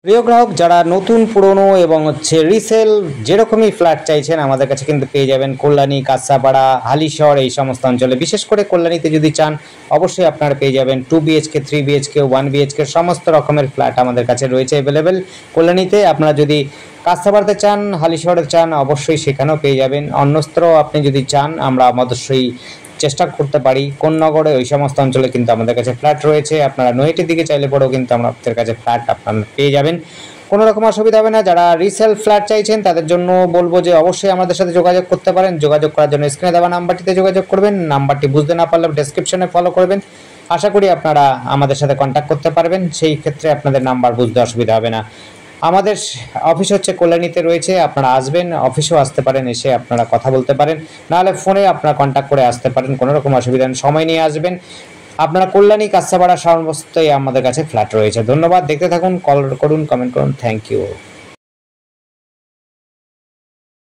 প্রিয় গ্রাহক, যারা নতুন পুরনো এবং রিসেল যেরকমই ফ্ল্যাট চাইছেন আমাদের কাছে কিন্তু পেয়ে যাবেন কল্যাণী, কাঁচরাপাড়া, হালিশহর এই সমস্ত অঞ্চলে। বিশেষ করে কল্যাণীতে যদি চান অবশ্যই আপনারা পেয়ে যাবেন 2 BHK, 3 BHK, 1 BHK সমস্ত রকমের ফ্ল্যাট আমাদের কাছে রয়েছে অ্যাভেলেবেল কল্যাণীতে। আপনারা যদি কাঁচরাপাড়াতে চান, হালিশহরে চান অবশ্যই সেখানেও পেয়ে যাবেন। অন্যত্র আপনি যদি চান আমরা অবশ্যই চেষ্টা করতে পারি। কোন্নগরে ওই সমস্ত অঞ্চলে কিন্তু আমাদের কাছে ফ্ল্যাট রয়েছে। আপনারা নৈহাটির দিকে চাইলে পরেও কিন্তু আমাদের কাছে ফ্ল্যাট আপনারা পেয়ে যাবেন, কোনো রকম অসুবিধা হবে না। যারা রিসেল ফ্ল্যাট চাইছেন তাদের জন্য বলবো যে অবশ্যই আমাদের সাথে যোগাযোগ করতে পারেন। যোগাযোগ করার জন্য স্ক্রিনে দেওয়া নাম্বারটিতে যোগাযোগ করবেন। নাম্বারটি বুঝতে না পারলে ডেসক্রিপশনে ফলো করবেন। আশা করি আপনারা আমাদের সাথে কন্ট্যাক্ট করতে পারবেন, সেই ক্ষেত্রে আপনাদের নাম্বার বুঝতে অসুবিধা হবে না। আমাদের অফিস হচ্ছে কল্যাণীতে রয়েছে, আপনারা আসবেন, অফিসেও আসতে পারেন, এসে আপনারা কথা বলতে পারেন, নাহলে ফোনে আপনারা কন্ট্যাক্ট করে আসতে পারেন, কোনো রকম অসুবিধা নেই। সময় নিয়ে আসবেন। আপনারা কল্যাণী, কাঁচরাপাড়া সমস্তই আমাদের কাছে ফ্ল্যাট রয়েছে। ধন্যবাদ, দেখতে থাকুন, কল করুন, কমেন্ট করুন। Thank you.